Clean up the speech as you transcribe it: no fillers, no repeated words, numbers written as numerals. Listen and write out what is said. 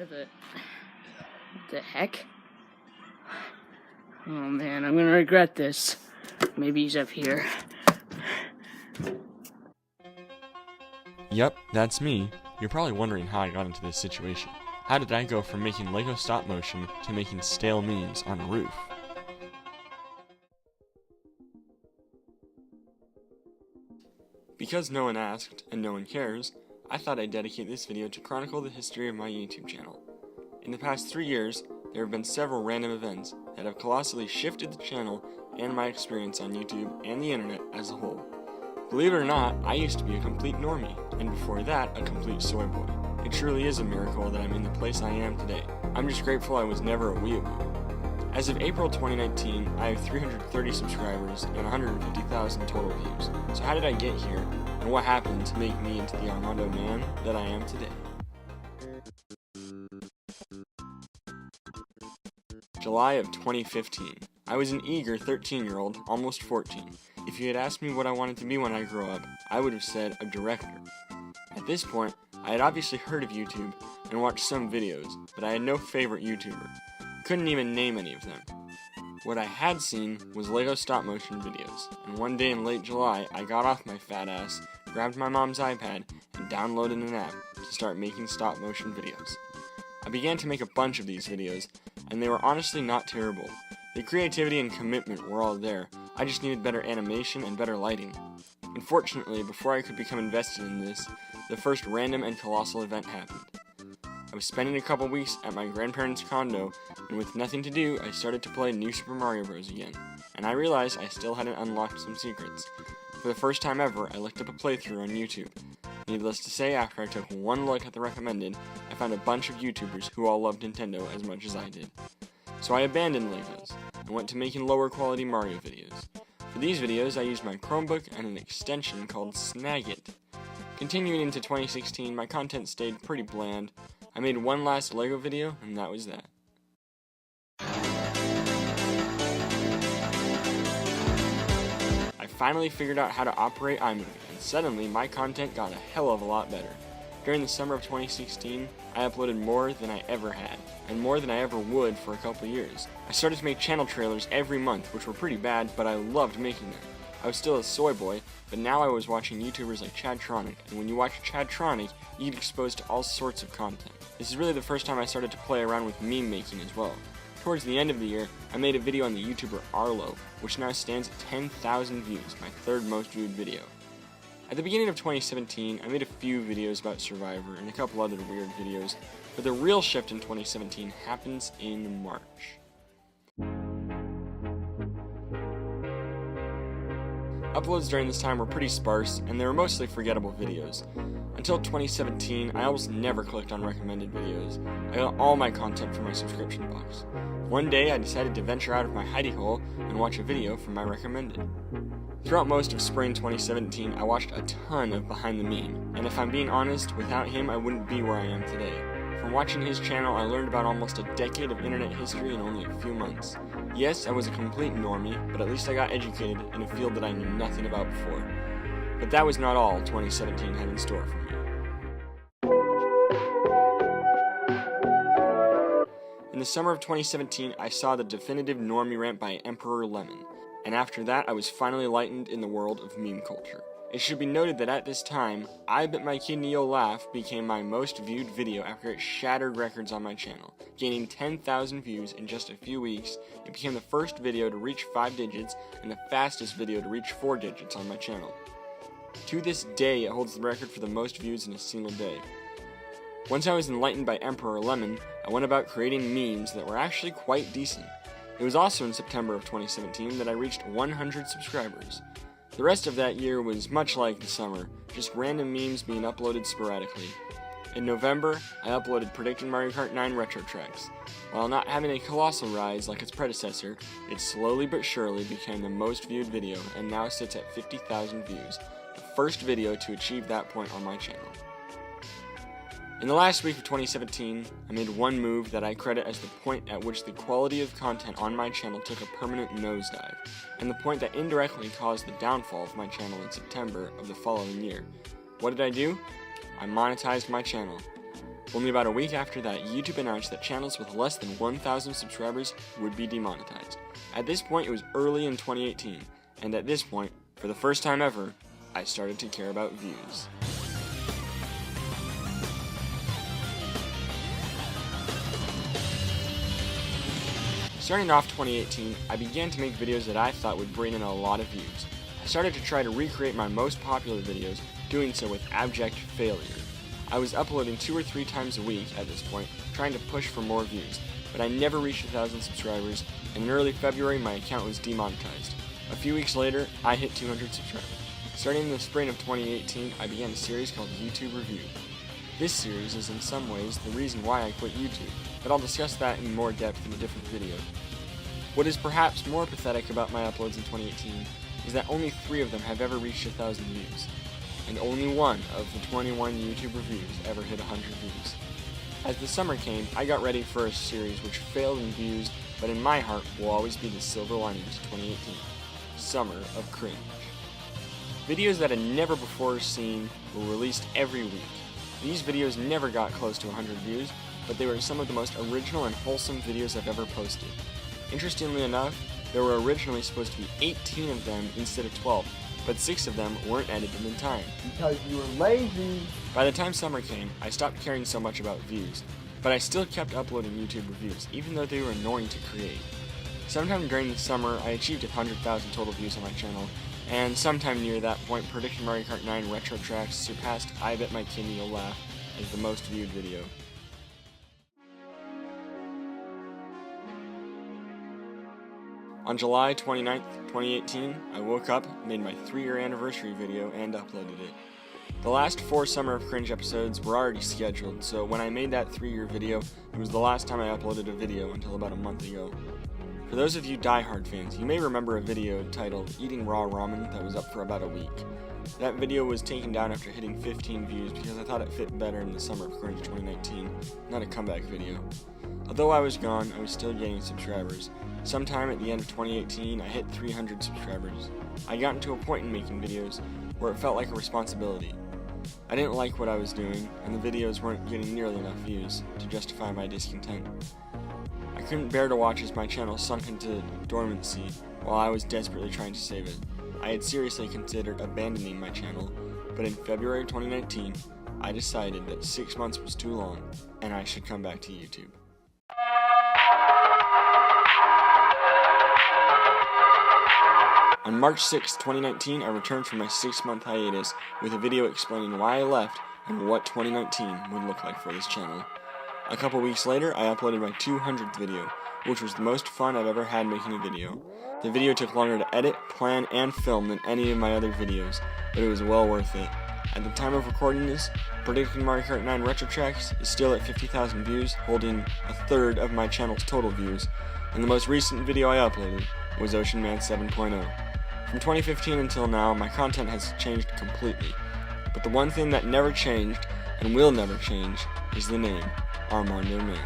Where the heck? Oh man, I'm gonna regret this. Maybe he's up here. Yep, that's me. You're probably wondering how I got into this situation. How did I go from making Lego stop motion to making stale memes on a roof? Because no one asked, and no one cares, I thought I'd dedicate this video to chronicle the history of my YouTube channel. In the past 3 years, there have been several random events that have colossally shifted the channel and my experience on YouTube and the internet as a whole. Believe it or not, I used to be a complete normie, and before that, a complete soy boy. It truly is a miracle that I'm in the place I am today. I'm just grateful I was never a weeaboo. As of April 2019, I have 330 subscribers and 150,000 total views. So how did I get here, and what happened to make me into the Armando Man that I am today? July of 2015. I was an eager 13-year-old, almost 14. If you had asked me what I wanted to be when I grow up, I would have said a director. At this point, I had obviously heard of YouTube and watched some videos, but I had no favorite YouTuber. Couldn't even name any of them. What I had seen was Lego stop motion videos, and one day in late July, I got off my fat ass, grabbed my mom's iPad, and downloaded an app to start making stop motion videos. I began to make a bunch of these videos, and they were honestly not terrible. The creativity and commitment were all there. I just needed better animation and better lighting. Unfortunately, before I could become invested in this, the first random and colossal event happened. I was spending a couple weeks at my grandparents' condo, and with nothing to do, I started to play New Super Mario Bros. Again, and I realized I still hadn't unlocked some secrets. For the first time ever, I looked up a playthrough on YouTube. Needless to say, after I took one look at the recommended, I found a bunch of YouTubers who all loved Nintendo as much as I did. So I abandoned Legos, and went to making lower quality Mario videos. For these videos, I used my Chromebook and an extension called Snagit. Continuing into 2016, my content stayed pretty bland. I made one last Lego video, and that was that. I finally figured out how to operate iMovie, and suddenly my content got a hell of a lot better. During the summer of 2016, I uploaded more than I ever had, and more than I ever would for a couple years. I started to make channel trailers every month, which were pretty bad, but I loved making them. I was still a soy boy, but now I was watching YouTubers like Chadtronic, and when you watch Chadtronic, you get exposed to all sorts of content. This is really the first time I started to play around with meme making as well. Towards the end of the year, I made a video on the YouTuber Arlo, which now stands at 10,000 views, my third most viewed video. At the beginning of 2017, I made a few videos about Survivor and a couple other weird videos, but the real shift in 2017 happens in March. Uploads during this time were pretty sparse, and they were mostly forgettable videos. Until 2017, I almost never clicked on recommended videos. I got all my content from my subscription box. One day, I decided to venture out of my hidey hole and watch a video from my recommended. Throughout most of spring 2017, I watched a ton of Behind the Meme, and if I'm being honest, without him I wouldn't be where I am today. From watching his channel, I learned about almost a decade of internet history in only a few months. Yes, I was a complete normie, but at least I got educated in a field that I knew nothing about before. But that was not all 2017 had in store for me. In the summer of 2017, I saw the definitive normie rant by Emperor Lemon, and after that I was finally enlightened in the world of meme culture. It should be noted that at this time, I Bet My Kidney You'll Laugh became my most viewed video after it shattered records on my channel. Gaining 10,000 views in just a few weeks, it became the first video to reach 5 digits and the fastest video to reach 4 digits on my channel. To this day, it holds the record for the most views in a single day. Once I was enlightened by Emperor Lemon, I went about creating memes that were actually quite decent. It was also in September of 2017 that I reached 100 subscribers. The rest of that year was much like the summer, just random memes being uploaded sporadically. In November, I uploaded Predicting Mario Kart 9 Retro Tracks. While not having a colossal rise like its predecessor, it slowly but surely became the most viewed video and now sits at 50,000 views, the first video to achieve that point on my channel. In the last week of 2017, I made one move that I credit as the point at which the quality of content on my channel took a permanent nosedive, and the point that indirectly caused the downfall of my channel in September of the following year. What did I do? I monetized my channel. Only about a week after that, YouTube announced that channels with less than 1,000 subscribers would be demonetized. At this point, it was early in 2018, and at this point, for the first time ever, I started to care about views. Starting off 2018, I began to make videos that I thought would bring in a lot of views. I started to try to recreate my most popular videos, doing so with abject failure. I was uploading 2 or 3 times a week at this point, trying to push for more views, but I never reached 1,000 subscribers, and in early February my account was demonetized. A few weeks later, I hit 200 subscribers. Starting in the spring of 2018, I began a series called YouTube Review. This series is in some ways the reason why I quit YouTube, but I'll discuss that in more depth in a different video. What is perhaps more pathetic about my uploads in 2018 is that only 3 of them have ever reached 1,000 views, and only 1 of the 21 YouTube reviews ever hit 100 views. As the summer came, I got ready for a series which failed in views, but in my heart will always be the silver lining to 2018, Summer of Cringe. Videos that I had never before seen were released every week. These videos never got close to 100 views, but they were some of the most original and wholesome videos I've ever posted. Interestingly enough, there were originally supposed to be 18 of them instead of 12, but 6 of them weren't edited in time. Because you were lazy. By the time summer came, I stopped caring so much about views, but I still kept uploading YouTube reviews, even though they were annoying to create. Sometime during the summer, I achieved 100,000 total views on my channel, and sometime near that point, Predicting Mario Kart 9 Retro Tracks surpassed I Bet My Kidney You'll Laugh as the most viewed video. On July 29th, 2018, I woke up, made my 3-year anniversary video, and uploaded it. The last 4 Summer of Cringe episodes were already scheduled, so when I made that 3-year video, it was the last time I uploaded a video until about a month ago. For those of you die-hard fans, you may remember a video titled Eating Raw Ramen that was up for about a week. That video was taken down after hitting 15 views because I thought it fit better in the Summer of Cringe 2019, not a comeback video. Although I was gone, I was still gaining subscribers. Sometime at the end of 2018, I hit 300 subscribers. I got into a point in making videos where it felt like a responsibility. I didn't like what I was doing, and the videos weren't getting nearly enough views to justify my discontent. I couldn't bear to watch as my channel sunk into dormancy while I was desperately trying to save it. I had seriously considered abandoning my channel, but in February 2019, I decided that 6 months was too long, and I should come back to YouTube. On March 6, 2019, I returned from my 6-month hiatus with a video explaining why I left and what 2019 would look like for this channel. A couple weeks later, I uploaded my 200th video, which was the most fun I've ever had making a video. The video took longer to edit, plan, and film than any of my other videos, but it was well worth it. At the time of recording this, Predicting Mario Kart 9 Retro Tracks is still at 50,000 views, holding a third of my channel's total views, and the most recent video I uploaded was Ocean Man 7.0. From 2015 until now, my content has changed completely, but the one thing that never changed, and will never change, is the name, Armando Man.